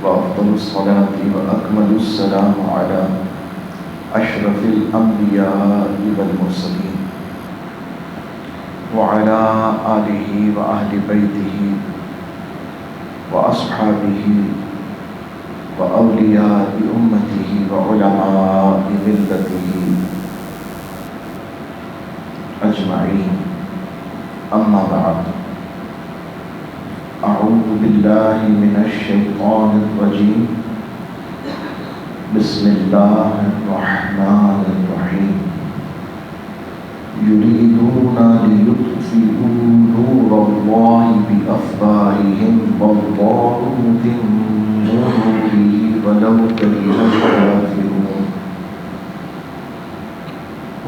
وأفضل الصلاة وأكمل السلام على أشرف الأنبياء والمرسلين وعلى آله وأهل بيته وأصحابه وأولياء أمته وعلماء ملته أجمعين. أما بعد، أعوذ بالله من الشيطان الرجيم. بسم الله الرحمن الرحيم. يريدون ليطفئوا نور الله بأفواههم والله متم نوره ولو كره الكافرون.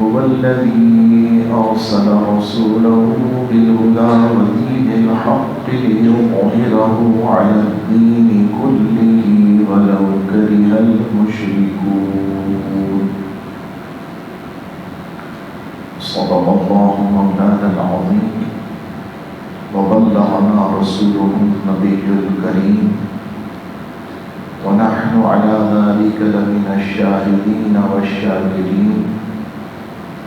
هو الذي أرسل رسوله بالهدى ودين الحق ليظهره على الدين كله ولو كره المشركون. صدق الله مولانا العظيم وبلغنا رسوله النبي الكريم ونحن على ذلك لمن الشاهدين والشاكرين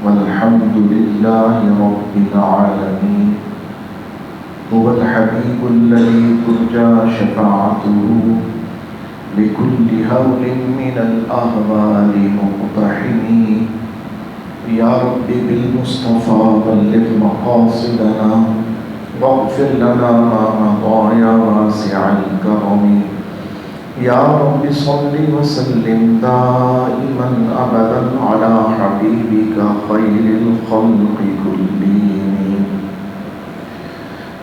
والحمد لله رب العالمين. هو الحبيب الذي ترجى شفاعته لكل هول من الأهوال مقتحمين. يا رب بالمصطفى بلغ مقاصدنا واغفر لنا ما مضى يا واسع الكرم. يا رب صل وسلم دائما أبدا على حبيبك خير الخلق كلهم.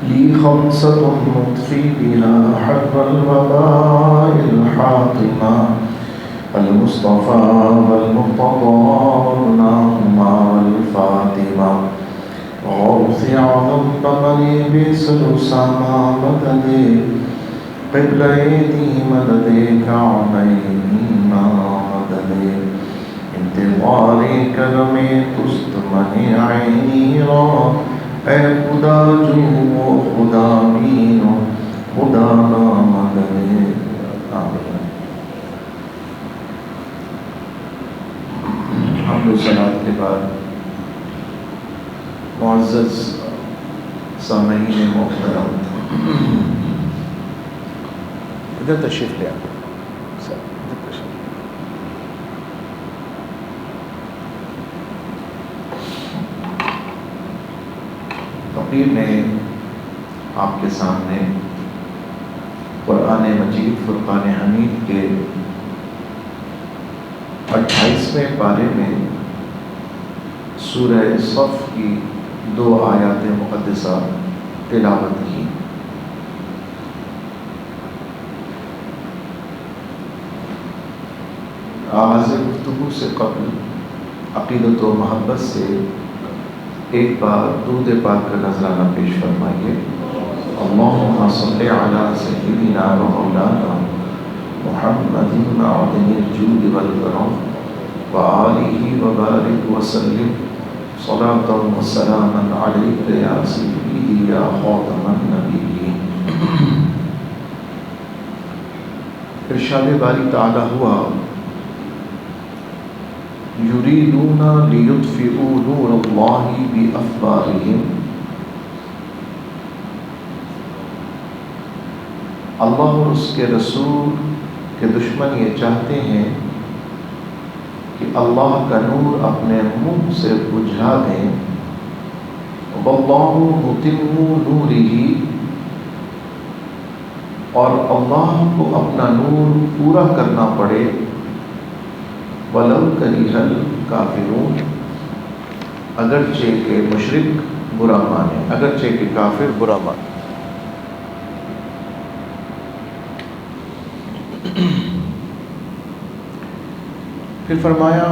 لي خمسة نطفي بها حر الوباء الحاطمة: المصطفى والمرتضى والنعمى والفاطمة. غوث أعظم بغني بسلسما مددي قبليتي مددي كعبيني ما مددي انتظاري کرمی تست منی عینی را. اے خدا جو خدا مینو خدا نامد. آمین. حمد و صلات کے بعد معزز سامعین محترم، ادھر تشریف لے آئے. تقریر میں آپ کے سامنے قرآن مجید فرقان حمید کے 28ویں پارے میں سورہ صف کی 2 آیات مقدسہ تلاوت کی. آغاز گفتگو سے قبل عقیدت و محبت سے ایک بار درود پاک کا نذرانہ پیش فرمائیے. اللہم صلی علی سیدنا و مولانا محمد معدن الجود والکرم وآلہ وبارک وسلم صلاۃ و سلاما علیک یا سیدی یا خاتم النبیین. ارشاد باری تعالی ہوا: یریدون لیطفئوا نور اللہ بافواہہم. اللہ اور اس کے رسول کے دشمن یہ چاہتے ہیں کہ اللہ کا نور اپنے منہ سے بجھا دیں. واللہ متم نورہ، اور اللہ کو اپنا نور پورا کرنا پڑے. وَلَوْ كَرِهَ الْكَافِرُونَ، اگرچہ کہ مشرک برا مانے، اگرچہ کہ کافر برا مانے. پھر فرمایا: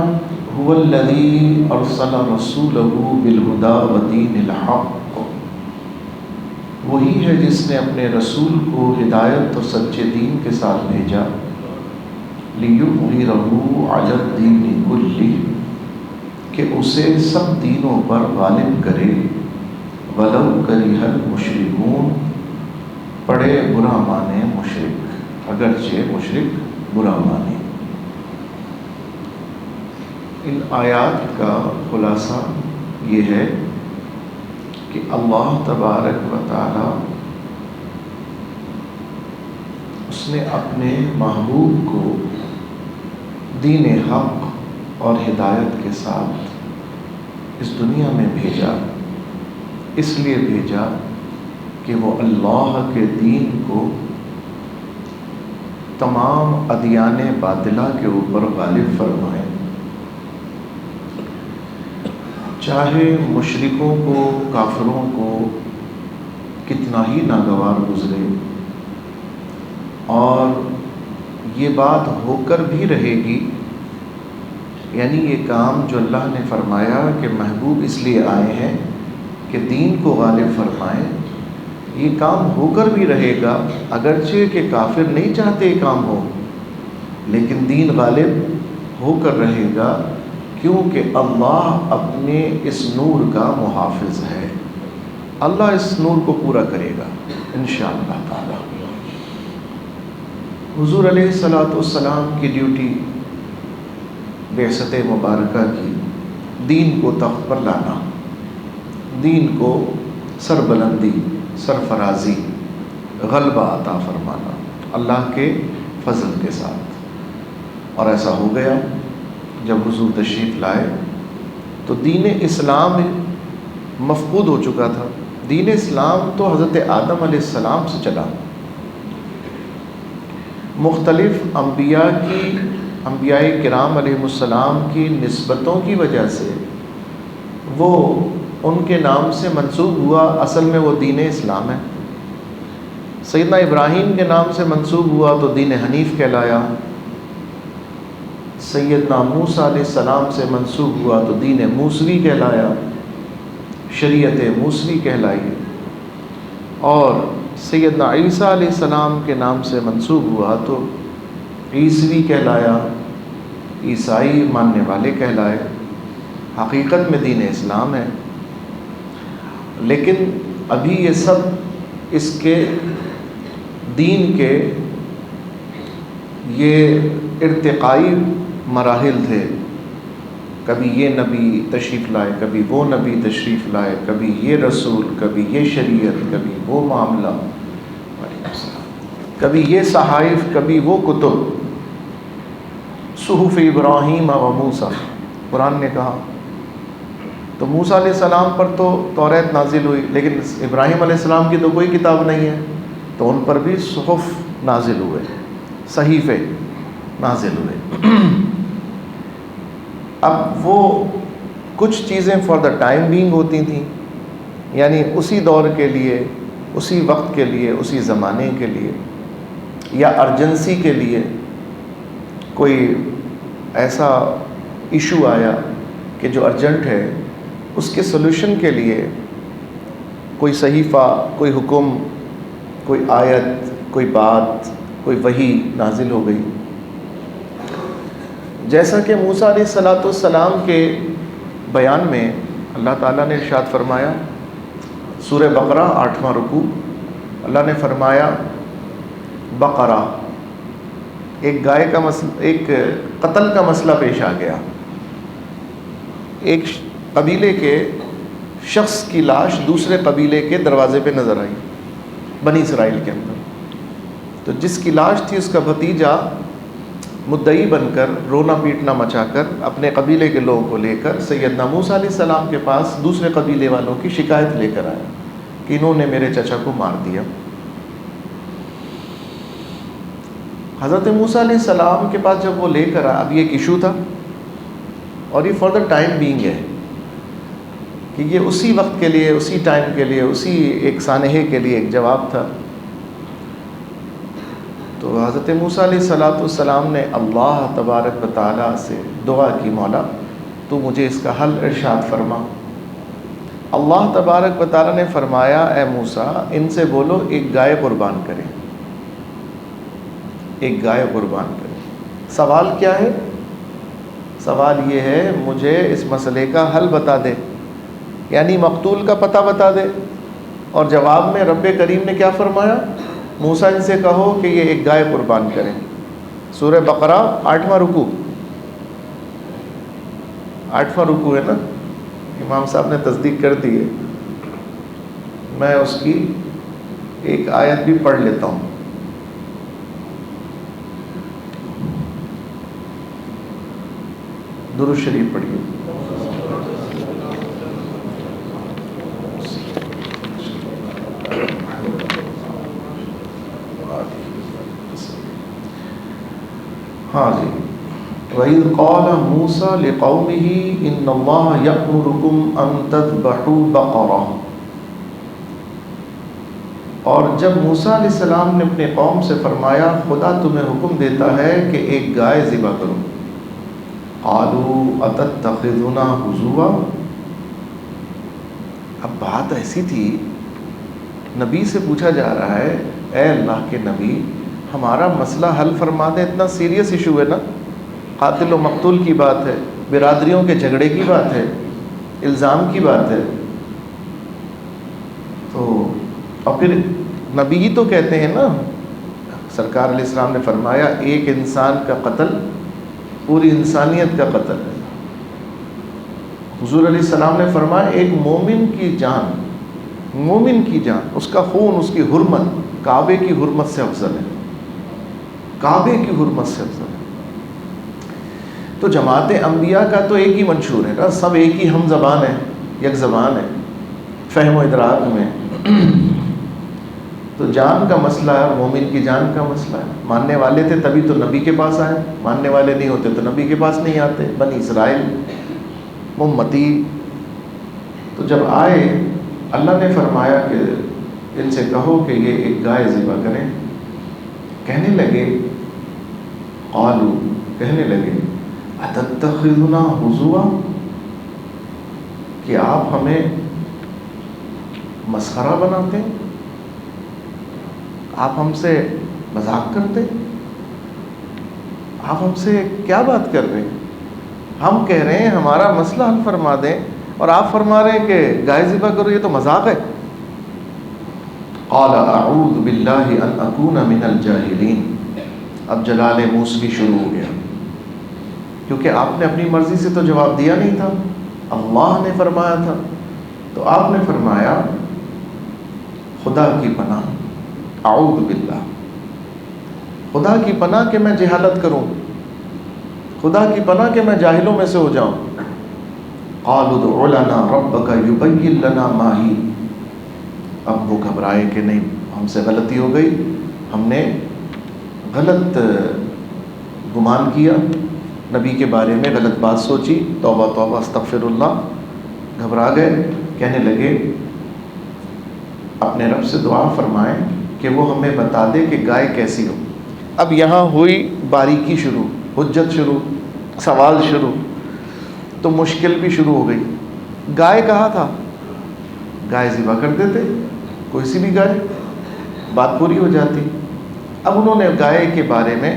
هُوَ الَّذِي أَرْسَلَ رَسُولَهُ بِالْهُدَى وَدِينِ الْحَقِّ، وہی ہے جس نے اپنے رسول کو ہدایت اور سچے دین کے ساتھ بھیجا. لِيُظْهِرَهُ عَلَى الدِّينِ كُلِّهِ، کہ اسے سب دینوں پر غالب کرے. وَلَوْ كَرِهَ الْمُشْرِكُونَ، پڑے برا مانے مشرک. اگرچہ مشرک برا مانے۔ ان آیات کا خلاصہ یہ ہے کہ اللہ تبارک و تعالی اس نے اپنے محبوب کو دین حق اور ہدایت کے ساتھ اس دنیا میں بھیجا، اس لیے بھیجا کہ وہ اللہ کے دین کو تمام ادیان باطلہ کے اوپر غالب فرمائے، چاہے مشرکوں کو، کافروں کو کتنا ہی ناگوار گزرے، اور یہ بات ہو کر بھی رہے گی، یعنی یہ کام جو اللہ نے فرمایا کہ محبوب اس لیے آئے ہیں کہ دین کو غالب فرمائیں، یہ کام ہو کر بھی رہے گا، اگرچہ کہ کافر نہیں چاہتے یہ کام ہو، لیکن دین غالب ہو کر رہے گا، کیونکہ اللہ اپنے اس نور کا محافظ ہے۔ اللہ اس نور کو پورا کرے گا انشاءاللہ تعالی۔ حضور علیہ الصلوۃ والسلام کی ڈیوٹی بعثت مبارکہ کی دین کو تخت پر لانا، دین کو سربلندی، سرفرازی، غلبہ عطا فرمانا اللہ کے فضل کے ساتھ، اور ایسا ہو گیا۔ جب حضور تشریف لائے تو دین اسلام مفقود ہو چکا تھا۔ دین اسلام تو حضرت آدم علیہ السلام سے چلا، مختلف انبیاء کرام علیہ السلام کی نسبتوں کی وجہ سے وہ ان کے نام سے منسوب ہوا، اصل میں وہ دین اسلام ہے۔ سیدنا ابراہیم کے نام سے منسوب ہوا تو دین حنیف کہلایا، سیدنا موسیٰ علیہ السلام سے منسوب ہوا تو دین موسوی کہلایا، شریعت موسوی کہلائی، اور سیدنا عیسیٰ علیہ السلام کے نام سے منسوب ہوا تو عیسوی کہلایا، عیسائی ماننے والے کہلائے۔ حقیقت میں دین اسلام ہے، لیکن ابھی یہ سب اس کے دین کے یہ ارتقائی مراحل تھے، کبھی یہ نبی تشریف لائے، کبھی وہ نبی تشریف لائے، کبھی یہ رسول، کبھی یہ شریعت، کبھی وہ معاملہ، کبھی یہ صحائف، کبھی وہ کتب۔ صحف ابراہیم و موسیٰ قرآن نے کہا، تو موسیٰ علیہ السلام پر تو توریت نازل ہوئی، لیکن ابراہیم علیہ السلام کی تو کوئی کتاب نہیں ہے، تو ان پر بھی صحف نازل ہوئے، صحیفے نازل ہوئے۔ اب وہ کچھ چیزیں فار دا ٹائم بینگ ہوتی تھیں، یعنی اسی دور کے لیے، اسی وقت کے لیے، اسی زمانے کے لیے، یا ارجنسی کے لیے کوئی ایسا ایشو آیا کہ جو ارجنٹ ہے، اس کے سلوشن کے لیے کوئی صحیفہ، کوئی حکم، کوئی آیت، کوئی بات، کوئی وحی نازل ہو گئی۔ جیسا کہ موسیٰ علیہ السلام کے بیان میں اللہ تعالیٰ نے ارشاد فرمایا، سورہ بقرہ 8واں رکوع، اللہ نے فرمایا بقرہ، ایک گائے کا ایک قتل کا مسئلہ پیش آ گیا، ایک قبیلے کے شخص کی لاش دوسرے قبیلے کے دروازے پہ نظر آئی بنی اسرائیل کے اندر، تو جس کی لاش تھی اس کا بھتیجا مدعی بن کر، رونا پیٹنا مچا کر اپنے قبیلے کے لوگوں کو لے کر سیدنا موسیٰ علیہ السلام کے پاس دوسرے قبیلے والوں کی شکایت لے کر آیا کہ انہوں نے میرے چچا کو مار دیا۔ حضرت موسیٰ علیہ السلام کے پاس جب وہ لے کر آیا، اب یہ ایک ایشو تھا، اور یہ فار دا ٹائم بینگ ہے کہ یہ اسی وقت کے لیے، اسی ٹائم کے لیے، اسی ایک سانحے کے لیے ایک جواب تھا۔ تو حضرت موسیٰ علیہ السلام نے اللہ تبارک و تعالیٰ سے دعا کی، مولا تو مجھے اس کا حل ارشاد فرما۔ اللہ تبارک و تعالیٰ نے فرمایا، اے موسیٰ ان سے بولو ایک گائے قربان کریں، ایک گائے قربان کریں۔ سوال کیا ہے؟ سوال یہ ہے مجھے اس مسئلے کا حل بتا دے، یعنی مقتول کا پتہ بتا دے۔ اور جواب میں رب کریم نے کیا فرمایا؟ موسیٰ ان سے کہو کہ یہ ایک گائے قربان کریں. سورہ بقرہ 8واں رکوع ہے نا. امام صاحب نے تصدیق کر دی ہے. میں اس کی ایک آیت بھی پڑھ لیتا ہوں. درود شریف پڑھیے. ہاں جی. وَإِذْ قَالَ مُوسَىٰ لِقَوْمِهِ إِنَّ اللَّهَ يَأْمُرُكُمْ أَن تَذْبَحُوا بَقَرَةً. اور جب موسیٰ علیہ السلام نے اپنے قوم سے فرمایا خدا تمہیں حکم دیتا ہے کہ ایک گائے ذبح کرو. قَالُوا أَتَتَّخِذُنَا هُزُوًا. اب بات ایسی تھی، نبی سے پوچھا جا رہا ہے اے اللہ کے نبی ہمارا مسئلہ حل فرما دے. اتنا سیریس ایشو ہے نا، قاتل و مقتول کی بات ہے، برادریوں کے جھگڑے کی بات ہے، الزام کی بات ہے. تو اور پھر نبی ہی تو کہتے ہیں نا، سرکار علیہ السلام نے فرمایا ایک انسان کا قتل پوری انسانیت کا قتل ہے. حضور علیہ السلام نے فرمایا ایک مومن کی جان، اس کا خون، اس کی حرمت کعبے کی حرمت سے افضل ہے. کعبے کی حرمت سے افضل ہے. تو جماعت انبیاء کا تو ایک ہی منشور ہے نا، سب ایک ہی ہم زبان ہیں، یک زبان ہے فہم و ادراک میں. تو جان کا مسئلہ ہے اور مومن کی جان کا مسئلہ ہے. ماننے والے تھے تبھی تو نبی کے پاس آئے، ماننے والے نہیں ہوتے تو نبی کے پاس نہیں آتے. بنی اسرائیل امتی. تو جب آئے اللہ نے فرمایا کہ ان سے کہو کہ یہ ایک گائے ذبح کریں. کہنے لگے اتتخذنا ہزوا، کہ آپ ہمیں مسخرہ بناتے ہیں، آپ ہم سے مذاق کرتے، آپ ہم سے کیا بات کر رہے ہیں؟ ہم کہہ رہے ہیں ہمارا مسئلہ حل فرما دیں اور آپ فرما رہے ہیں کہ گائے ذبح کرو، یہ تو مذاق ہے. قال اعوذ باللہ ان اکون من الجاہلین. اب جلال موسوی شروع ہو گیا، کیونکہ آپ نے اپنی مرضی سے تو جواب دیا نہیں تھا، اللہ نے فرمایا تھا. تو آپ نے فرمایا خدا کی پناہ، اعوذ باللہ، خدا کی پناہ کہ میں جہالت کروں، خدا کی پناہ کہ میں جاہلوں میں سے ہو جاؤں. قالوا ادع لنا ربک یبین لنا ما ہی. اب وہ گھبرائے کہ نہیں ہم سے غلطی ہو گئی، ہم نے غلط گمان کیا، نبی کے بارے میں غلط بات سوچی، توبہ توبہ استغفر اللہ. گھبرا گئے، کہنے لگے اپنے رب سے دعا فرمائیں کہ وہ ہمیں بتا دے کہ گائے کیسی ہو. اب یہاں ہوئی باریکی شروع، حجت شروع، سوال شروع. تو مشکل بھی شروع ہو گئی. گائے کہا تھا، گائے ذبح کر دیتے، کوئی سی بھی گائے، بات پوری ہو جاتی. اب انہوں نے گائے کے بارے میں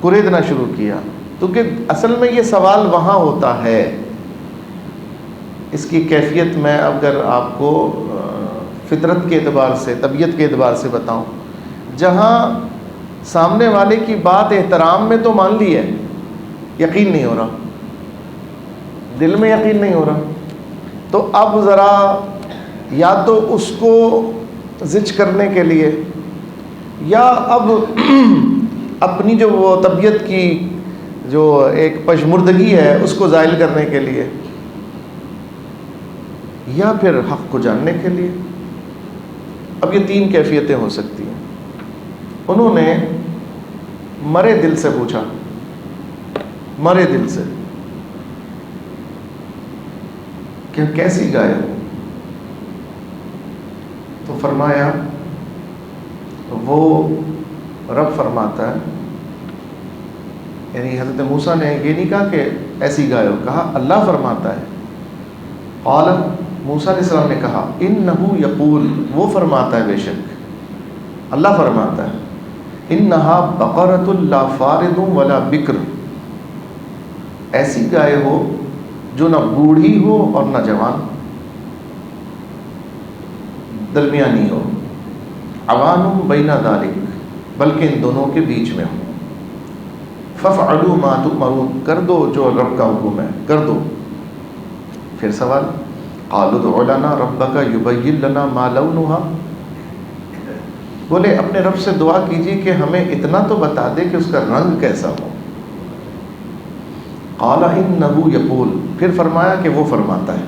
کریدنا شروع کیا، کیونکہ اصل میں یہ سوال وہاں ہوتا ہے. اس کی کیفیت میں اگر آپ کو فطرت کے اعتبار سے، طبیعت کے اعتبار سے بتاؤں، جہاں سامنے والے کی بات احترام میں تو مان لی ہے، یقین نہیں ہو رہا، دل میں یقین نہیں ہو رہا، تو اب ذرا یا تو اس کو زج کرنے کے لیے، یا اب اپنی جو وہ طبیعت کی جو ایک پشمردگی ہے اس کو زائل کرنے کے لیے، یا پھر حق کو جاننے کے لیے. اب یہ تین کیفیتیں ہو سکتی ہیں. انہوں نے مرے دل سے پوچھا، مرے دل سے کہ کیسی گائے ہو. تو فرمایا وہ رب فرماتا ہے، یعنی حضرت موسیٰ نے یہ نہیں کہا کہ ایسی گائے ہو، کہا اللہ فرماتا ہے. قال موسیٰ علیہ السلام نے کہا انہو یقول، وہ فرماتا ہے، بے شک اللہ فرماتا ہے، انہا بقرۃ لا فارض ولا بکر، ایسی گائے ہو جو نہ بوڑھی ہو اور نہ جوان، درمیانی ہو. عوان بین ذلک، بلکہ ان دونوں کے بیچ میں ہوں. فافعلوا ما تؤمرون، کر دو جو رب کا حکم ہے کر دو. پھر سوال، قالوا ادع لنا ربک یبین لنا ما لونها، بولے اپنے رب سے دعا کیجیے کہ ہمیں اتنا تو بتا دے کہ اس کا رنگ کیسا ہو. قال انه یقول، پھر فرمایا کہ وہ فرماتا ہے،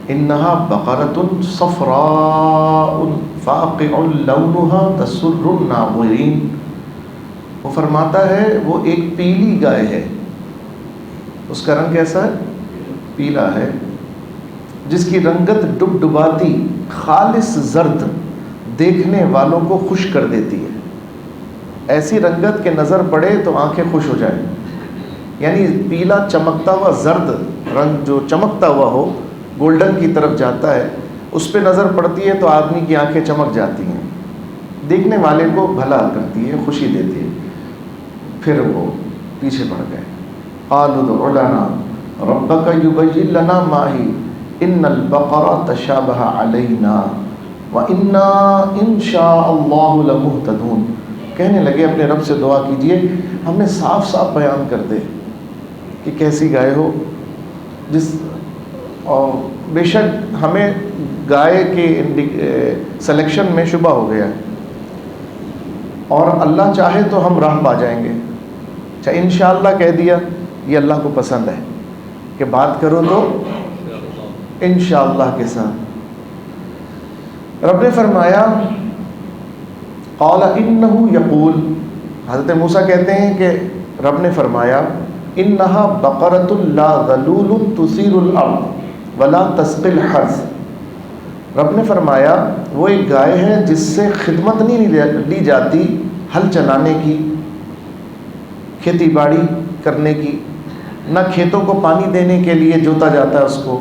انها بقرۃ صفراء فاقع لونها تسر الناظرین، وہ فرماتا ہے وہ ایک پیلی گائے ہے، اس کا رنگ کیسا ہے؟ پیلا ہے، جس کی رنگت ڈبڈباتی خالص زرد دیکھنے والوں کو خوش کر دیتی ہے. ایسی رنگت کے نظر پڑے تو آنکھیں خوش ہو جائیں، یعنی پیلا چمکتا ہوا زرد رنگ جو چمکتا ہوا ہو، گولڈن کی طرف جاتا ہے، اس پہ نظر پڑتی ہے تو آدمی کی آنکھیں چمک جاتی ہیں، دیکھنے والے کو بھلا کرتی ہے، خوشی دیتی ہے. پھر وہ پیچھے پڑ گئے. قالوا ادع لنا ربک یبین لنا ما ہی ان البقرہ تشابہ علینا وَإِنَّا إِن شَاءَ اللَّهُ لَمُهْتَدُونَ، کہنے لگے اپنے رب سے دعا کیجئے ہمیں صاف صاف بیان کر دے کہ کیسی گائے ہو. اور بے شک ہمیں گائے کے سلیکشن میں شبہ ہو گیا اور اللہ چاہے تو ہم راہ پا جائیں گے. اچھا انشاءاللہ کہہ دیا، یہ اللہ کو پسند ہے کہ بات کرو تو انشاءاللہ کے ساتھ. رب نے فرمایا قال انہ یقول، حضرت موسیٰ کہتے ہیں کہ رب نے فرمایا انہا بقرۃ لا ذلول تثیر الارض ولا تسقی الحرث، رب نے فرمایا وہ ایک گائے ہے جس سے خدمت نہیں لی جاتی ہل چلانے کی، کھیتی باڑی کرنے کی، نہ کھیتوں کو پانی دینے کے لیے جوتا جاتا ہے اس کو،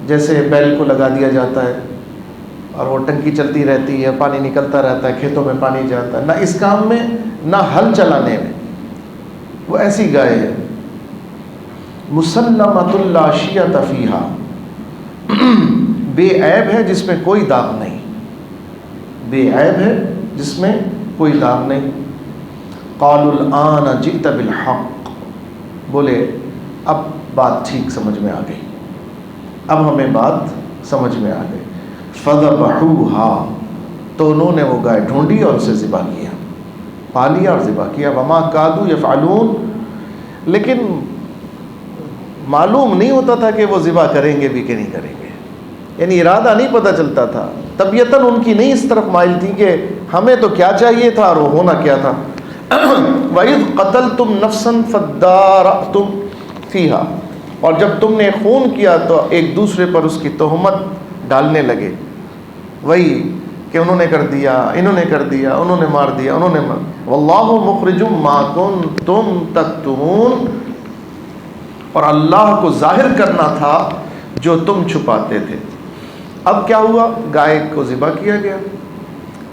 جیسے بیل کو لگا دیا جاتا ہے اور وہ ٹنکی چلتی رہتی ہے، پانی نکلتا رہتا ہے، کھیتوں میں پانی جاتا ہے، نہ اس کام میں نہ ہل چلانے میں. وہ ایسی گائے ہے. مسلمۃ لا شیۃ فیہا، بے عیب ہے جس میں کوئی داغ نہیں، بے عیب ہے جس میں کوئی داغ نہیں. قالوا الآن جئت بالحق، بولے اب بات ٹھیک سمجھ میں آ گئی، اب ہمیں بات سمجھ میں آ گئی. فذبحوها، تو انہوں نے وہ گائے ڈھونڈی اور اسے ذبح کیا، پا لیا اور ذبح کیا. وما کادوا یفعلون، لیکن معلوم نہیں ہوتا تھا کہ وہ ذبح کریں گے بھی کہ نہیں کریں گے، یعنی ارادہ نہیں پتہ چلتا تھا، طبیعتاً ان کی نہیں اس طرف مائل تھی کہ ہمیں تو کیا چاہیے تھا اور وہ ہونا کیا تھا. وَإِذْ قَتَلْتُمْ نَفْسًا فَادَّارَأْتُمْ فِيهَا، اور جب تم نے خون کیا تو ایک دوسرے پر اس کی تہمت ڈالنے لگے، وہی کہ انہوں نے کر دیا، انہوں نے کر دیا، انہوں نے مار دیا، انہوں نے مار. واللہ مخرج ما کنتم تکتمون، اور اللہ کو ظاہر کرنا تھا جو تم چھپاتے تھے. اب کیا ہوا؟ گائے کو ذبح کیا گیا.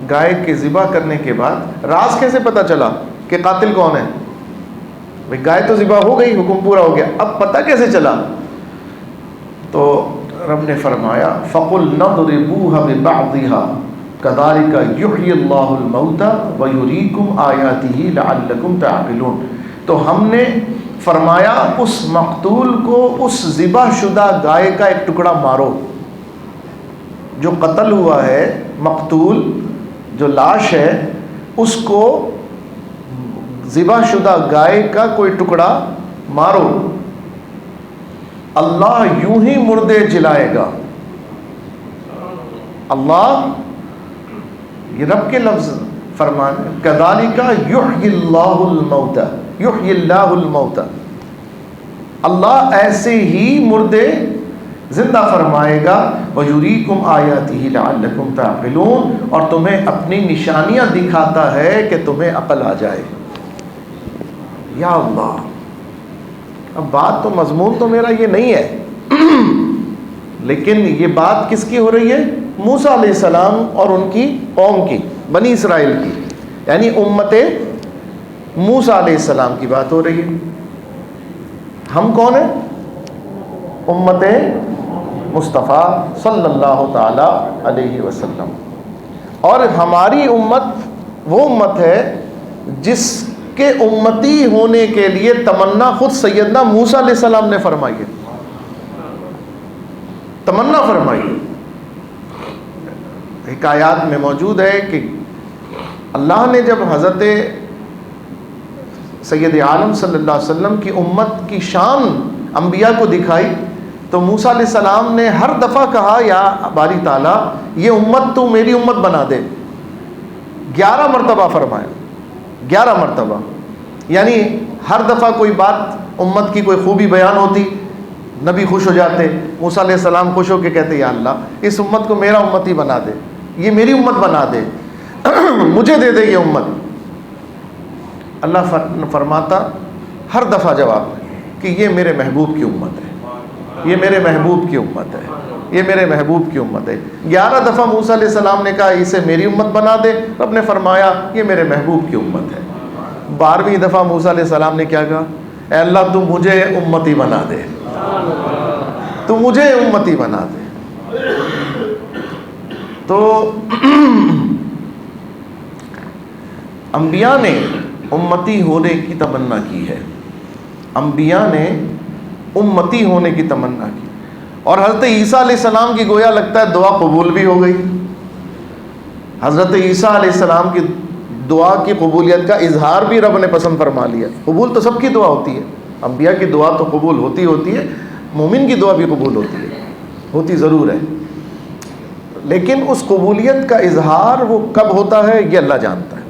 گائے کے ذبح کرنے کے بعد راز کیسے پتہ چلا کہ قاتل کون ہے؟ بھئی گائے تو ذبح ہو گئی، حکم پورا ہو گیا، اب پتہ کیسے چلا؟ تو رب نے فرمایا فَقُلْنَا اضْرِبُوهَا بِبَعْضِهَا كَذَلِكَ يُحْيِي اللَّهُ الْمَوْتَى وَيُرِيكُمْ آيَاتِهِ لَعَلَّكُمْ تَعْقِلُونَ، تو ہم نے فرمایا اس مقتول کو اس ذبح شدہ گائے کا ایک ٹکڑا مارو، جو قتل ہوا ہے مقتول جو لاش ہے اس کو ذبح شدہ گائے کا کوئی ٹکڑا مارو، اللہ یوں ہی مردے جلائے گا. اللہ، یہ رب کے لفظ فرمان، كَذَلِكَ يُحْيِي اللَّهُ الْمَوْتَى، يُحْيِي اللَّهُ الْمَوْتَى، اللہ ایسے ہی مردے زندہ فرمائے گا. وَيُرِيكُمْ آيَاتِهِ لَعَلَّكُمْ تَعْقِلُونَ، اور تمہیں اپنی نشانیاں دکھاتا ہے کہ تمہیں عقل آ جائے. یا اللہ، اب بات تو مضمون تو میرا یہ نہیں ہے لیکن یہ بات کس کی ہو رہی ہے؟ موسیٰ علیہ السلام اور ان کی قوم کی، بنی اسرائیل کی، یعنی امت موسیٰ علیہ السلام کی بات ہو رہی ہے. ہم کون ہیں؟ امت مصطفیٰ صلی اللہ تعالی علیہ وسلم. اور ہماری امت وہ امت ہے جس کے امتی ہونے کے لیے تمنا خود سیدنا موسیٰ علیہ السلام نے فرمائی ہے، تمنا فرمائی ہے۔ حکایات میں موجود ہے کہ اللہ نے جب حضرت سید عالم صلی اللہ علیہ وسلم کی امت کی شان انبیاء کو دکھائی تو موسیٰ علیہ السلام نے ہر دفعہ کہا یا باری تعالیٰ یہ امت تو میری امت بنا دے، 11 مرتبہ فرمایا، 11 مرتبہ، یعنی ہر دفعہ کوئی بات امت کی کوئی خوبی بیان ہوتی، نبی خوش ہو جاتے، موسیٰ علیہ السلام خوش ہو کے کہتے یا اللہ اس امت کو میرا امتی بنا دے، یہ میری امت بنا دے، مجھے دے دے یہ امت۔ اللہ فرماتا ہر دفعہ جواب میں کہ یہ میرے محبوب کی امت ہے، یہ میرے محبوب کی امت ہے، یہ میرے محبوب کی امت ہے۔ 11 دفعہ موسیٰ علیہ السلام نے کہا اسے میری امت بنا دے، رب نے فرمایا یہ میرے محبوب کی امت ہے۔ 12ویں دفعہ موسیٰ علیہ السلام نے کیا کہا؟ اے اللہ تو مجھے امتی بنا دے، تو مجھے امتی بنا دے۔ تو انبیاء نے امتی ہونے کی تمنا کی ہے، انبیاء نے امتی ہونے کی تمنا کی، اور حضرت عیسیٰ علیہ السلام کی گویا لگتا ہے دعا قبول بھی ہو گئی۔ حضرت عیسیٰ علیہ السلام کی دعا کی قبولیت کا اظہار بھی رب نے پسند فرما لیا۔ قبول تو سب کی دعا ہوتی ہے، انبیاء کی دعا تو قبول ہوتی ہے، مومن کی دعا بھی قبول ہوتی ضرور ہے، لیکن اس قبولیت کا اظہار وہ کب ہوتا ہے یہ اللہ جانتا ہے،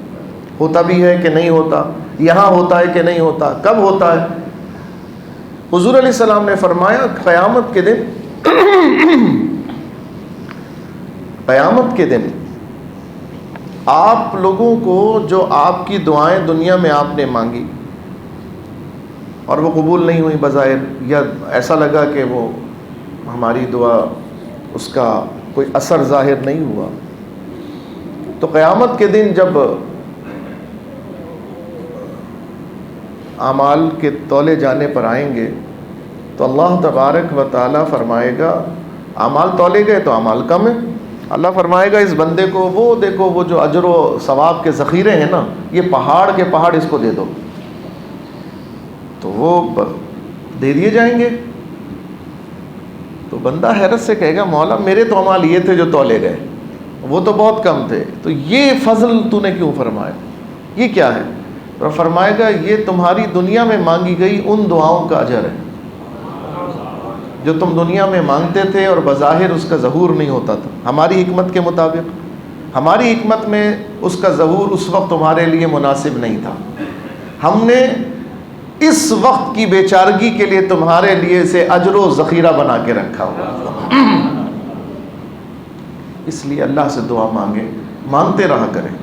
ہوتا بھی ہے کہ نہیں ہوتا، یہاں ہوتا ہے کہ نہیں ہوتا، کب ہوتا ہے۔ حضور علیہ السلام نے فرمایا قیامت کے دن آپ لوگوں کو جو آپ کی دعائیں دنیا میں آپ نے مانگی اور وہ قبول نہیں ہوئی بظاہر، یا ایسا لگا کہ وہ ہماری دعا اس کا کوئی اثر ظاہر نہیں ہوا، تو قیامت کے دن جب اعمال کے تولے جانے پر آئیں گے تو اللہ تبارک و تعالیٰ فرمائے گا اعمال تولے گئے تو اعمال کم ہیں، اللہ فرمائے گا اس بندے کو وہ دیکھو وہ جو اجر و ثواب کے ذخیرے ہیں نا، یہ پہاڑ کے پہاڑ اس کو دے دو، تو وہ دے دیے جائیں گے۔ تو بندہ حیرت سے کہے گا مولا میرے تو اعمال یہ تھے جو تولے گئے، وہ تو بہت کم تھے، تو یہ فضل تو نے کیوں فرمایا، یہ کیا ہے؟ اور فرمائے گا یہ تمہاری دنیا میں مانگی گئی ان دعاؤں کا اجر ہے جو تم دنیا میں مانگتے تھے اور بظاہر اس کا ظہور نہیں ہوتا تھا۔ ہماری حکمت کے مطابق، ہماری حکمت میں اس کا ظہور اس وقت تمہارے لیے مناسب نہیں تھا، ہم نے اس وقت کی بیچارگی کے لیے تمہارے لیے سے اجر و ذخیرہ بنا کے رکھا ہوا۔ اس لیے اللہ سے دعا مانگتے رہا کریں،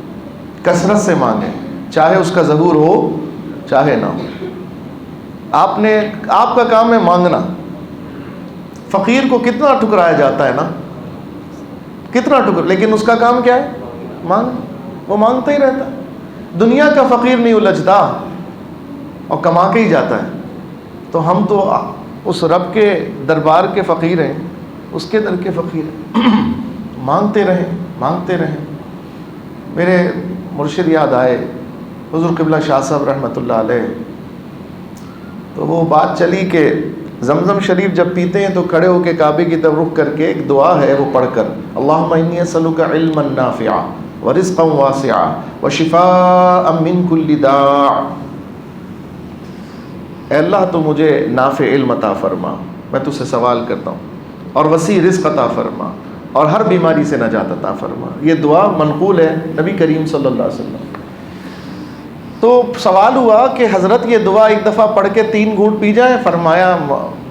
کثرت سے مانگیں، چاہے اس کا ظہور ہو چاہے نہ ہو۔ آپ کا کام ہے مانگنا۔ فقیر کو کتنا ٹھکرایا جاتا ہے نا، کتنا لیکن اس کا کام کیا ہے؟ وہ مانگتا ہی رہتا ہے۔ دنیا کا فقیر نہیں الجھتا اور کما کے ہی جاتا ہے، تو ہم تو اس رب کے دربار کے فقیر ہیں، اس کے در کے فقیر ہیں۔ مانگتے رہیں۔ میرے مرشد یاد آئے حضور قبلہ شاہ صاحب رحمۃ اللہ علیہ، تو وہ بات چلی کہ زمزم شریف جب پیتے ہیں تو کھڑے ہو کے کعبے کی طرف رخ کر کے ایک دعا ہے وہ پڑھ کر، اللہم انی اسألک علما نافعا ورزقا واسعا وشفاء من کل داع، اے اللہ تو مجھے نافع علم عطا فرما، میں تجھ سے سوال کرتا ہوں، اور وسیع رزق عطا فرما، اور ہر بیماری سے نجات عطا فرما۔ یہ دعا منقول ہے نبی کریم صلی اللہ علیہ وسلم۔ تو سوال ہوا کہ حضرت یہ دعا ایک دفعہ پڑھ کے 3 گھونٹ پی جائیں؟ فرمایا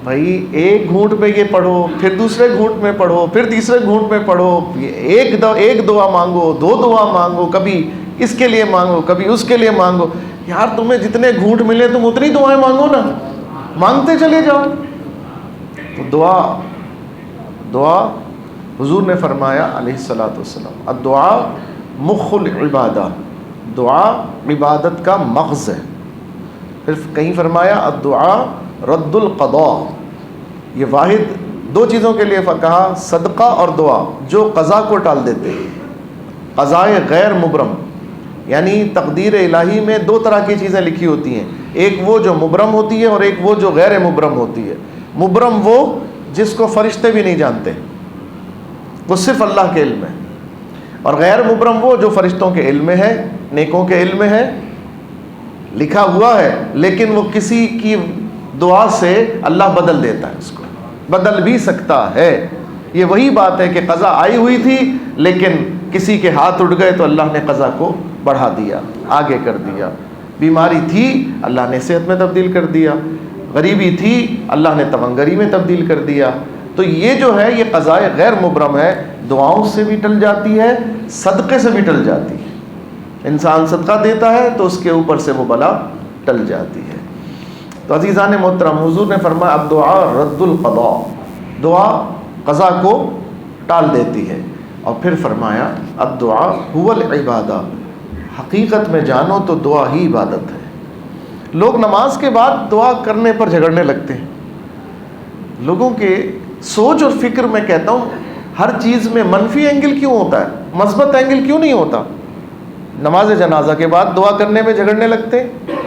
بھائی ایک گھونٹ میں یہ پڑھو، پھر دوسرے گھونٹ میں پڑھو، پھر تیسرے گھونٹ میں پڑھو، ایک دعا مانگو، 2 دعا مانگو، کبھی اس کے لیے مانگو کبھی اس کے لیے مانگو۔ یار تمہیں جتنے گھونٹ ملے تم اتنی دعائیں مانگو نا، مانگتے چلے جاؤ۔ تو دعا حضور نے فرمایا علیہ الصلوۃ والسلام الدعاء مخ العبادہ، دعا عبادت کا مغز ہے۔ پھر کہیں فرمایا الدعاء رد القضاء، یہ واحد 2 چیزوں کے لیے کہا، صدقہ اور دعا جو قضا کو ٹال دیتے ہیں۔ قضائے غیر مبرم، یعنی تقدیر الہی میں دو طرح کی چیزیں لکھی ہوتی ہیں، ایک وہ جو مبرم ہوتی ہے اور ایک وہ جو غیر مبرم ہوتی ہے۔ مبرم وہ جس کو فرشتے بھی نہیں جانتے، وہ صرف اللہ کے علم میں، اور غیر مبرم وہ جو فرشتوں کے علم میں ہے، نیکوں کے علم میں ہے، لکھا ہوا ہے، لیکن وہ کسی کی دعا سے اللہ بدل دیتا ہے، اس کو بدل بھی سکتا ہے۔ یہ وہی بات ہے کہ قضا آئی ہوئی تھی لیکن کسی کے ہاتھ اٹھ گئے تو اللہ نے قضا کو بڑھا دیا، آگے کر دیا۔ بیماری تھی، اللہ نے صحت میں تبدیل کر دیا، غریبی تھی، اللہ نے تمنگری میں تبدیل کر دیا۔ تو یہ جو ہے یہ قضائے غیر مبرم ہے، دعاؤں سے بھی ٹل جاتی ہے، صدقے سے بھی ٹل جاتی ہے۔ انسان صدقہ دیتا ہے تو اس کے اوپر سے وہ بلا ٹل جاتی ہے۔ تو عزیزان محترم، حضور نے فرمایا اب دعا رد القضاء، دعا قضا کو ٹال دیتی ہے، اور پھر فرمایا اب دعا هو العبادہ، حقیقت میں جانو تو دعا ہی عبادت ہے۔ لوگ نماز کے بعد دعا کرنے پر جھگڑنے لگتے ہیں۔ لوگوں کے سوچ اور فکر میں کہتا ہوں ہر چیز میں منفی اینگل کیوں ہوتا ہے، مثبت اینگل کیوں نہیں ہوتا؟ نماز جنازہ کے بعد دعا کرنے میں جھگڑنے لگتے ہیں۔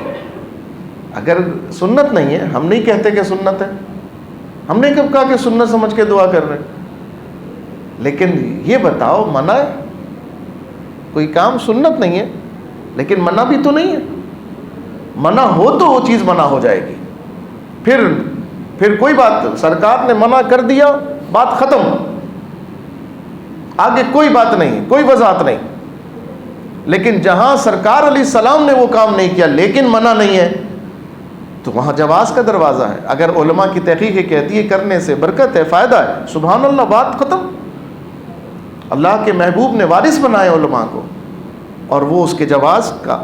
اگر سنت نہیں ہے، ہم نہیں کہتے کہ سنت ہے، ہم نے کب کہا کہ سنت سمجھ کے دعا کر رہے ہیں، لیکن یہ بتاؤ منع ہے؟ کوئی کام سنت نہیں ہے لیکن منع بھی تو نہیں ہے، منع ہو تو وہ چیز منع ہو جائے گی، پھر کوئی بات، سرکار نے منع کر دیا، بات ختم، آگے کوئی بات نہیں، کوئی وضاحت نہیں۔ لیکن جہاں سرکار علیہ السلام نے وہ کام نہیں کیا لیکن منع نہیں ہے تو وہاں جواز کا دروازہ ہے۔ اگر علماء کی تحقیق کہتی ہے کرنے سے برکت ہے، فائدہ ہے، سبحان اللہ، بات ختم۔ اللہ کے محبوب نے وارث بنائے علماء کو، اور وہ اس کے جواز کا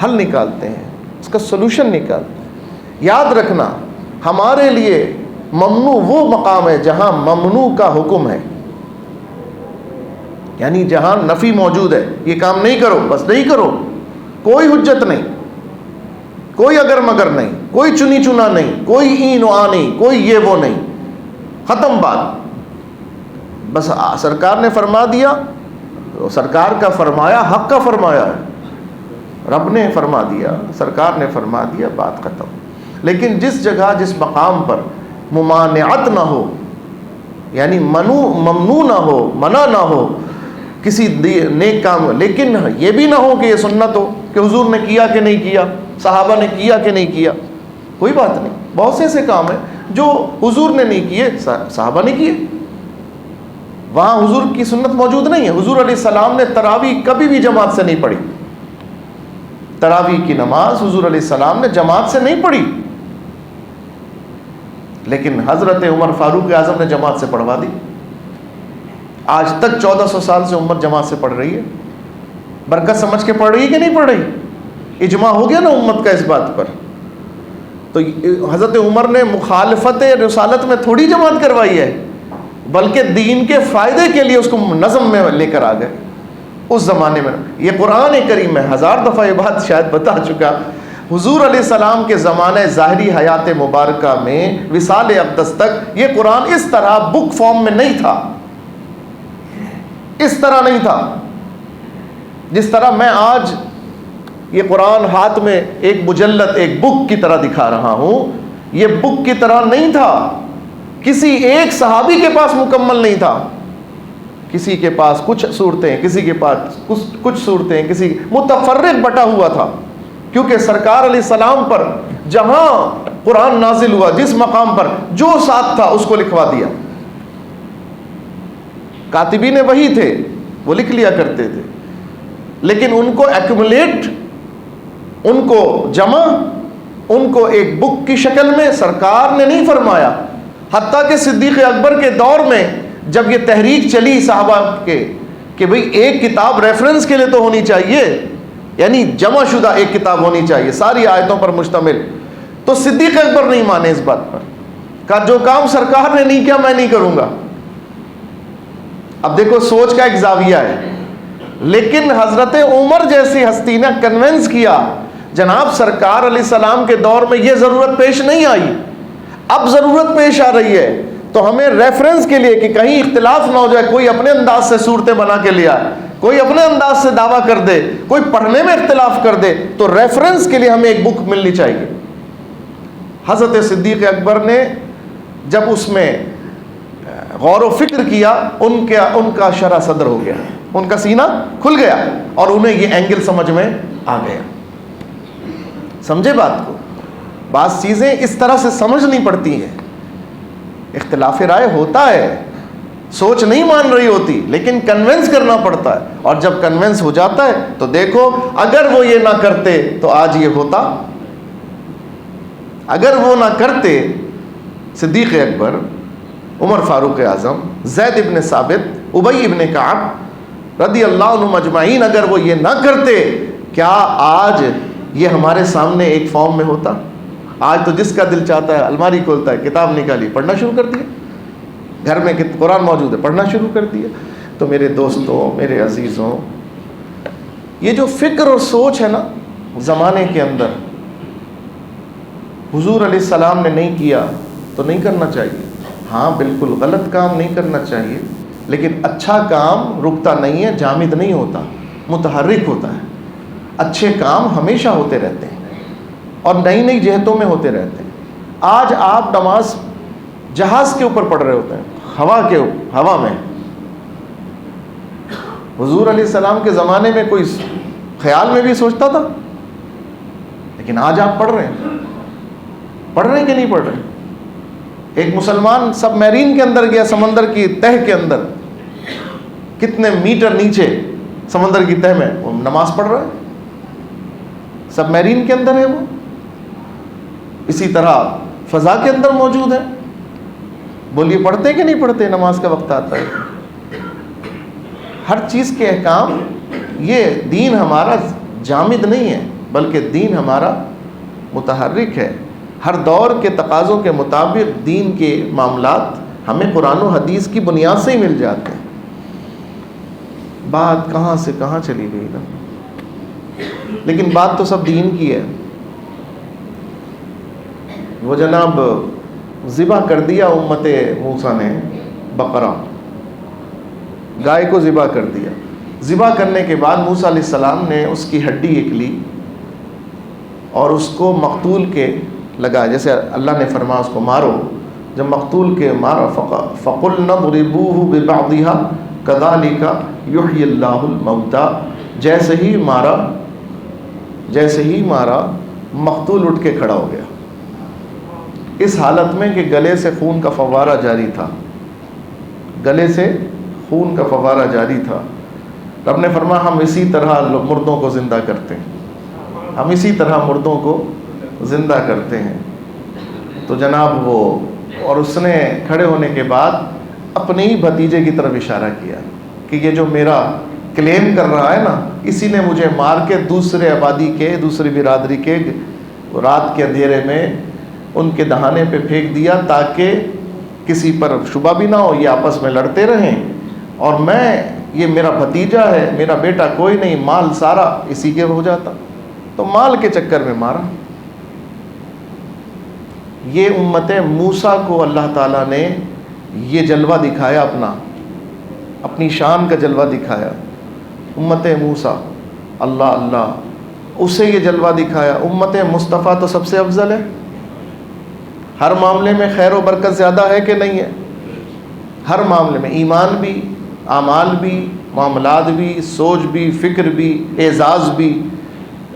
حل نکالتے ہیں، اس کا سلوشن نکالتے ہیں۔ یاد رکھنا ہمارے لیے ممنوع وہ مقام ہے جہاں ممنوع کا حکم ہے، یعنی جہاں نفی موجود ہے، یہ کام نہیں کرو، بس نہیں کرو، کوئی حجت نہیں، کوئی اگر مگر نہیں، کوئی چنی چنا نہیں، کوئی این و آ نہیں، کوئی یہ وہ نہیں، ختم بات۔ بس سرکار نے فرما دیا، سرکار کا فرمایا حق کا فرمایا ہے، رب نے فرما دیا، سرکار نے فرما دیا، بات ختم۔ لیکن جس جگہ جس مقام پر ممانعت نہ ہو، یعنی ممنوع نہ ہو، منع نہ ہو کسی نیک کام، لیکن یہ بھی نہ ہو کہ یہ سنت ہو کہ حضور نے کیا کہ نہیں کیا، صحابہ نے کیا کہ نہیں کیا، کوئی بات نہیں۔ بہت سے ایسے کام ہیں جو حضور نے نہیں کیے، صحابہ نے کیے، وہاں حضور کی سنت موجود نہیں ہے۔ حضور علیہ السلام نے تراویح کبھی بھی جماعت سے نہیں پڑھی، تراویح کی نماز حضور علیہ السلام نے جماعت سے نہیں پڑھی، لیکن حضرت عمر فاروق اعظم نے جماعت سے پڑھوا دی۔ آج تک 1400 سال سے امت جماعت سے پڑھ رہی ہے، برکت سمجھ کے پڑھ رہی ہے کہ نہیں پڑھ رہی؟ اجماع ہو گیا نا امت کا اس بات پر۔ تو حضرت عمر نے مخالفت رسالت میں تھوڑی جماعت کروائی ہے، بلکہ دین کے فائدے کے لیے اس کو نظم میں لے کر آ گئے۔ اس زمانے میں یہ قرآن کریم میں 1000 دفعہ یہ بات شاید بتا چکا، حضور علیہ السلام کے زمانے ظاہری حیات مبارکہ میں وصال اقدس تک یہ قرآن اس طرح بک فارم میں نہیں تھا، اس طرح نہیں تھا جس طرح میں آج یہ قرآن ہاتھ میں ایک مجلد، ایک بک کی طرح دکھا رہا ہوں، یہ بک کی طرح نہیں تھا۔ کسی ایک صحابی کے پاس مکمل نہیں تھا، کسی کے پاس کچھ صورتیں، کسی کے پاس کچھ صورتیں، کسی متفرق بٹا ہوا تھا، کیونکہ سرکار علیہ السلام پر جہاں قرآن نازل ہوا، جس مقام پر جو ساتھ تھا اس کو لکھوا دیا۔ کاتبین وحی تھے، وہ لکھ لیا کرتے تھے، لیکن ان کو ایکومولیٹ، ان کو جمع، ان کو ایک بک کی شکل میں سرکار نے نہیں فرمایا۔ حتیٰ کہ صدیق اکبر کے دور میں جب یہ تحریک چلی صحابہ کے کہ بھئی ایک کتاب ریفرنس کے لیے تو ہونی چاہیے، یعنی جمع شدہ ایک کتاب ہونی چاہیے ساری آیتوں پر مشتمل، تو صدیق اکبر نہیں مانے اس بات پر، کہا جو کام سرکار نے نہیں کیا میں نہیں کروں گا۔ اب دیکھو سوچ کا ایک زاویہ ہے، لیکن حضرت عمر جیسی ہستی نے کنونس کیا، جناب سرکار علیہ السلام کے دور میں یہ ضرورت پیش نہیں آئی، اب ضرورت پیش آ رہی ہے، تو ہمیں ریفرنس کے لیے کہ کہیں اختلاف نہ ہو جائے، کوئی اپنے انداز سے صورتیں بنا کے لیا، کوئی اپنے انداز سے دعویٰ کر دے، کوئی پڑھنے میں اختلاف کر دے، تو ریفرنس کے لیے ہمیں ایک بک ملنی چاہیے۔ حضرت صدیق اکبر نے جب اس میں غور و فکر کیا، ان کا شرح صدر ہو گیا، ان کا سینہ کھل گیا اور انہیں یہ اینگل سمجھ میں آ گیا۔ سمجھے بات کو؟ بعض چیزیں اس طرح سے سمجھنی پڑتی ہیں۔ اختلاف رائے ہوتا ہے، سوچ نہیں مان رہی ہوتی، لیکن کنونس کرنا پڑتا ہے، اور جب کنونس ہو جاتا ہے تو دیکھو اگر وہ یہ نہ کرتے تو آج یہ ہوتا، اگر وہ نہ کرتے، صدیق اکبر، عمر فاروق اعظم، زید ابن ثابت، ابی ابن کعب رضی اللہ عنہم اجمعین، اگر وہ یہ نہ کرتے، کیا آج یہ ہمارے سامنے ایک فارم میں ہوتا؟ آج تو جس کا دل چاہتا ہے الماری کھولتا ہے، کتاب نکالی، پڑھنا شروع کر دیا، گھر میں قرآن موجود ہے، پڑھنا شروع کر دیا۔ تو میرے دوستوں، میرے عزیزوں، یہ جو فکر اور سوچ ہے نا زمانے کے اندر، حضور علیہ السلام نے نہیں کیا تو نہیں کرنا چاہیے۔ ہاں بالکل غلط کام نہیں کرنا چاہیے، لیکن اچھا کام رکتا نہیں ہے، جامد نہیں ہوتا، متحرک ہوتا ہے۔ اچھے کام ہمیشہ ہوتے رہتے ہیں اور نئی نئی جہتوں میں ہوتے رہتے ہیں۔ آج آپ نماز جہاز کے اوپر پڑھ رہے ہوتے ہیں، ہوا میں۔ حضور علیہ السلام کے زمانے میں کوئی خیال میں بھی سوچتا تھا؟ لیکن آج آپ پڑھ رہے ہیں کہ نہیں پڑھ رہے؟ ایک مسلمان سب میرین کے اندر گیا، سمندر کی تہ کے اندر، کتنے میٹر نیچے سمندر کی تہ میں وہ نماز پڑھ رہا ہے، سب میرین کے اندر ہے وہ۔ اسی طرح فضا کے اندر موجود ہے۔ بولیے پڑھتے کہ نہیں پڑھتے؟ نماز کا وقت آتا ہے۔ ہر چیز کے احکام، یہ دین ہمارا جامد نہیں ہے، بلکہ دین ہمارا متحرک ہے۔ ہر دور کے تقاضوں کے مطابق دین کے معاملات ہمیں قرآن و حدیث کی بنیاد سے ہی مل جاتے ہیں۔ بات کہاں سے کہاں چلی گئی نا، لیکن بات تو سب دین کی ہے۔ وہ جناب ذبح کر دیا امت موسیٰ نے، بقرہ، گائے کو ذبح کر دیا۔ ذبح کرنے کے بعد موسیٰ علیہ السلام نے اس کی ہڈی ایک لی اور اس کو مقتول کے لگا، جیسے اللہ نے فرمایا اس کو مارو۔ جب مقتول کے مارا، فَقُلْنَا اضْرِبُوهُ بِبَعْضِهَا كَذَلِكَ يُحْيِي اللَّهُ الْمَوْتَى، جیسے ہی مارا مقتول اٹھ کے کھڑا ہو گیا، اس حالت میں کہ گلے سے خون کا فوارہ جاری تھا، گلے سے خون کا فوارہ جاری تھا۔ رب نے فرمایا ہم اسی طرح مردوں کو زندہ کرتے ہیں، ہم اسی طرح مردوں کو زندہ کرتے ہیں۔ تو جناب وہ، اور اس نے کھڑے ہونے کے بعد اپنے ہی بھتیجے کی طرف اشارہ کیا کہ یہ جو میرا کلیم کر رہا ہے نا، اسی نے مجھے مار کے دوسرے آبادی کے، دوسری برادری کے رات کے اندھیرے میں ان کے دہانے پہ پھینک دیا، تاکہ کسی پر شبہ بھی نہ ہو، یہ آپس میں لڑتے رہیں، اور میں، یہ میرا بھتیجا ہے، میرا بیٹا کوئی نہیں، مال سارا اسی کے ہو جاتا، تو مال کے چکر میں مارا۔ یہ امت موسیٰ کو اللہ تعالیٰ نے یہ جلوہ دکھایا، اپنی شان کا جلوہ دکھایا۔ امت موسیٰ، اللہ، اسے یہ جلوہ دکھایا۔ امت مصطفیٰ تو سب سے افضل ہے، ہر معاملے میں خیر و برکت زیادہ ہے کہ نہیں ہے؟ ہر معاملے میں، ایمان بھی، اعمال بھی، معاملات بھی، سوچ بھی، فکر بھی، اعزاز بھی،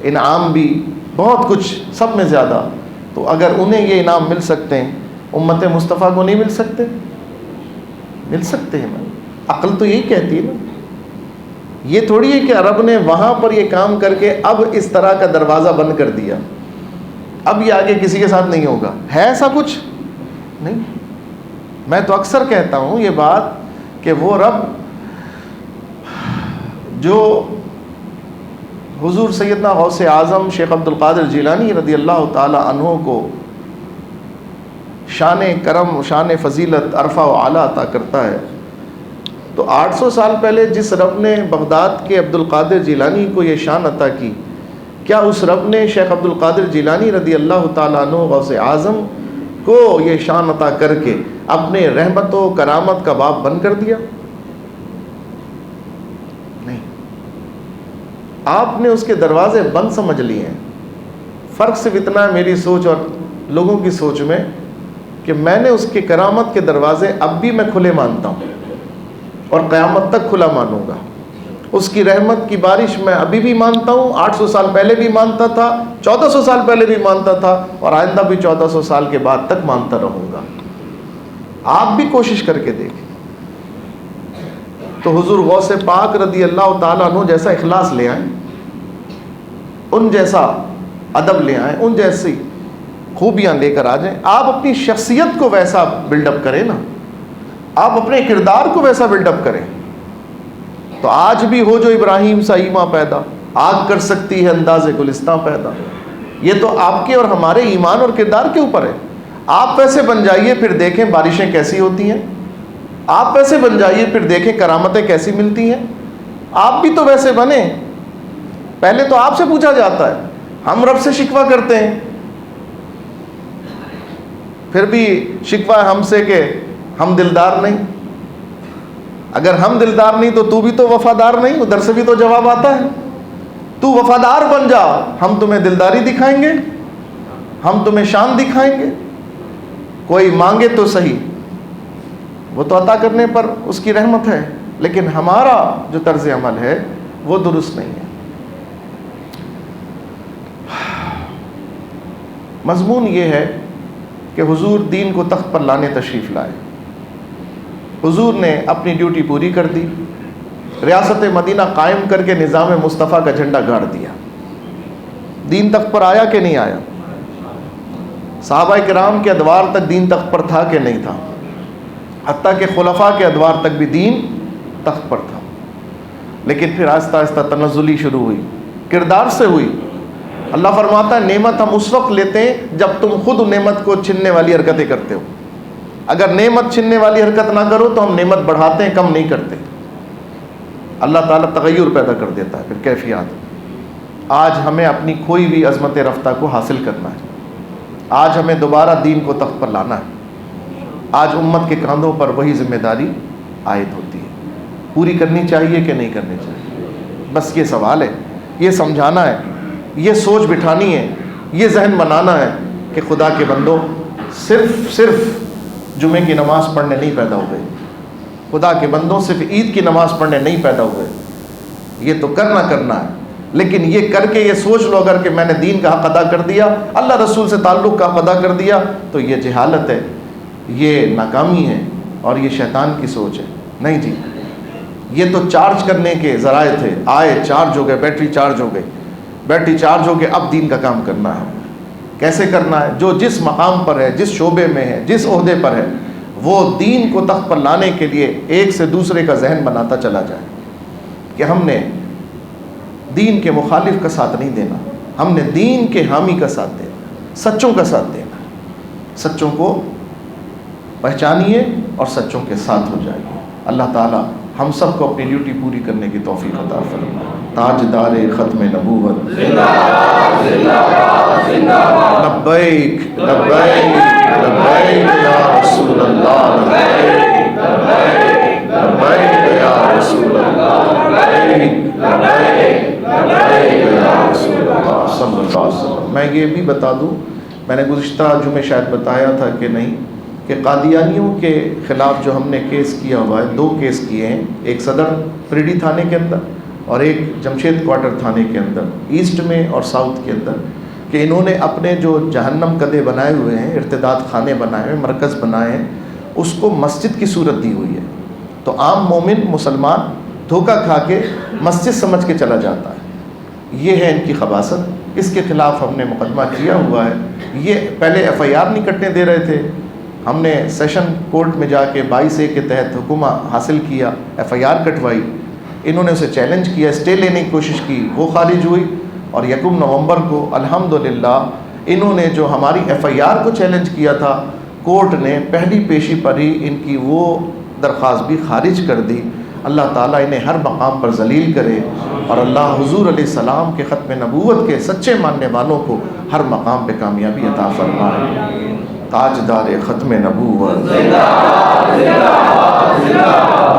انعام بھی، بہت کچھ، سب میں زیادہ۔ تو اگر انہیں یہ انعام مل سکتے ہیں، امت مصطفیٰ کو نہیں مل سکتے؟ مل سکتے ہیں۔ عقل تو یہی کہتی ہے نا، یہ تھوڑی ہے کہ عرب نے وہاں پر یہ کام کر کے اب اس طرح کا دروازہ بند کر دیا، اب یہ آگے کسی کے ساتھ نہیں ہوگا، ہے ایسا کچھ نہیں۔ میں تو اکثر کہتا ہوں یہ بات کہ وہ رب جو حضور سیدنا غوث اعظم شیخ عبد القادر جیلانی رضی اللہ تعالی عنہ کو شان کرم، شان فضیلت، عرفہ و اعلیٰ عطا کرتا ہے، تو 800 سال پہلے جس رب نے بغداد کے عبد القادر جیلانی کو یہ شان عطا کی، کیا اس رب نے شیخ عبد القادر جیلانی رضی اللہ تعالیٰ عنہ غوث اعظم کو یہ شان عطا کر کے اپنے رحمت و کرامت کا باب بند کر دیا؟ نہیں۔ آپ نے اس کے دروازے بند سمجھ لیے ہیں۔ فرق صرف اتنا ہے میری سوچ اور لوگوں کی سوچ میں کہ میں نے اس کے کرامت کے دروازے اب بھی میں کھلے مانتا ہوں اور قیامت تک کھلا مانوں گا۔ اس کی رحمت کی بارش میں ابھی بھی مانتا ہوں، 800 سال پہلے بھی مانتا تھا، 1400 سال پہلے بھی مانتا تھا، اور آئندہ بھی 1400 سال کے بعد تک مانتا رہوں گا۔ آپ بھی کوشش کر کے دیکھیں۔ تو حضور غوث پاک رضی اللہ تعالیٰ عنہ جیسا اخلاص لے آئیں، ان جیسا ادب لے آئیں، ان جیسی خوبیاں لے کر آ جائیں۔ آپ اپنی شخصیت کو ویسا بلڈ اپ کریں نا، آپ اپنے کردار کو ویسا بلڈ اپ کریں، تو آج بھی ہو جو ابراہیم سا ایماں پیدا، آگ کر سکتی ہے انداز گلستاں پیدا۔ یہ تو آپ کے اور ہمارے ایمان اور کردار کے اوپر ہے۔ آپ ویسے بن جائیے، پھر دیکھیں بارشیں کیسی ہوتی ہیں۔ آپ ویسے بن جائیے، پھر دیکھیں کرامتیں کیسی ملتی ہیں۔ آپ بھی تو ویسے بنیں۔ پہلے تو آپ سے پوچھا جاتا ہے، ہم رب سے شکوہ کرتے ہیں، پھر بھی شکوہ ہم سے کہ ہم دلدار نہیں۔ اگر ہم دلدار نہیں تو بھی تو وفادار نہیں، ادھر سے بھی تو جواب آتا ہے۔ تو وفادار بن جا، ہم تمہیں دلداری دکھائیں گے، ہم تمہیں شان دکھائیں گے۔ کوئی مانگے تو صحیح، وہ تو عطا کرنے پر اس کی رحمت ہے، لیکن ہمارا جو طرز عمل ہے وہ درست نہیں ہے۔ مضمون یہ ہے کہ حضور دین کو تخت پر لانے تشریف لائے۔ حضور نے اپنی ڈیوٹی پوری کر دی، ریاست مدینہ قائم کر کے نظام مصطفیٰ کا جھنڈا گاڑ دیا۔ دین تخت پر آیا کہ نہیں آیا؟ صحابہ کرام کے ادوار تک دین تخت پر تھا کہ نہیں تھا؟ حتیٰ کہ خلفاء کے ادوار تک بھی دین تخت پر تھا، لیکن پھر آہستہ آہستہ تنزلی شروع ہوئی، کردار سے ہوئی۔ اللہ فرماتا ہے نعمت ہم اس وقت لیتے ہیں جب تم خود نعمت کو چھیننے والی حرکتیں کرتے ہو۔ اگر نعمت چھیننے والی حرکت نہ کرو تو ہم نعمت بڑھاتے ہیں، کم نہیں کرتے۔ اللہ تعالیٰ تغیر پیدا کر دیتا ہے، پھر کیفیات۔ آج ہمیں اپنی کھوئی ہوئی عظمت رفتہ کو حاصل کرنا ہے۔ آج ہمیں دوبارہ دین کو تخت پر لانا ہے۔ آج امت کے کاندھوں پر وہی ذمہ داری عائد ہوتی ہے۔ پوری کرنی چاہیے کہ نہیں کرنی چاہیے؟ بس یہ سوال ہے، یہ سمجھانا ہے، یہ سوچ بٹھانی ہے، یہ ذہن بنانا ہے کہ خدا کے بندوں صرف جمعے کی نماز پڑھنے نہیں پیدا ہوئے، خدا کے بندوں صرف عید کی نماز پڑھنے نہیں پیدا ہوئے۔ یہ تو کرنا ہے، لیکن یہ کر کے یہ سوچ لو اگر کہ میں نے دین کا حق ادا کر دیا، اللہ رسول سے تعلق کا حق ادا کر دیا، تو یہ جہالت ہے، یہ ناکامی ہے اور یہ شیطان کی سوچ ہے۔ نہیں جی، یہ تو چارج کرنے کے ذرائع تھے، آئے چارج ہو گئے، بیٹری چارج ہو گئی، بیٹری چارج ہو گئے، اب دین کا کام کرنا ہے۔ کیسے کرنا ہے؟ جو جس مقام پر ہے، جس شعبے میں ہے، جس عہدے پر ہے، وہ دین کو تخت پر لانے کے لیے ایک سے دوسرے کا ذہن بناتا چلا جائے کہ ہم نے دین کے مخالف کا ساتھ نہیں دینا، ہم نے دین کے حامی کا ساتھ دینا، سچوں کا ساتھ دینا۔ سچوں کو پہچانیے اور سچوں کے ساتھ ہو جائیے۔ اللہ تعالیٰ ہم سب کو اپنی ڈیوٹی پوری کرنے کی توفیق عطا فرمائے۔ تاجدار ختم نبوت لبیک لبیک لبیک یا رسول اللہ، لبیک لبیک یا رسول اللہ، لبیک لبیک یا رسول اللہ صلی اللہ علیہ وسلم۔ میں یہ بھی بتا دوں، میں نے گزشتہ جمعے شاید بتایا تھا کہ نہیں، کہ قادیانیوں کے خلاف جو ہم نے کیس کیا ہوا ہے، 2 کیس کیے ہیں، ایک صدر پریڈی تھانے کے اندر اور ایک جمشید کوارٹر تھانے کے اندر، ایسٹ میں اور ساؤتھ کے اندر، کہ انہوں نے اپنے جو جہنم کدے بنائے ہوئے ہیں، ارتداد خانے بنائے ہوئے، مرکز بنائے ہیں، اس کو مسجد کی صورت دی ہوئی ہے۔ تو عام مومن مسلمان دھوکہ کھا کے مسجد سمجھ کے چلا جاتا ہے۔ یہ ہے ان کی خباثت، اس کے خلاف ہم نے مقدمہ کیا ہوا ہے۔ یہ پہلے FIR نہیں کٹنے دے رہے تھے، ہم نے سیشن کورٹ میں جا کے 22A کے تحت حکم حاصل کیا، FIR کٹوائی، انہوں نے اسے چیلنج کیا، اسٹے لینے کی کوشش کی، وہ خارج ہوئی، اور 1 نومبر کو الحمدللہ انہوں نے جو ہماری FIR کو چیلنج کیا تھا، کورٹ نے پہلی پیشی پر ہی ان کی وہ درخواست بھی خارج کر دی۔ اللہ تعالیٰ انہیں ہر مقام پر ذلیل کرے، اور اللہ حضور علیہ السلام کے ختم نبوت کے سچے ماننے والوں کو ہر مقام پہ کامیابی عطا فرمائے۔ تاجدار ختم نبوت،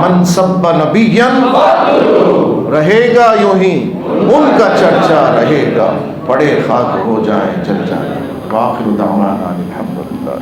من سب نبیا رہے گا یوں ہی ان کا چرچا رہے گا، پڑے خاک ہو جائیں جل جائیں۔ وآخر دعوانا الحمدللہ۔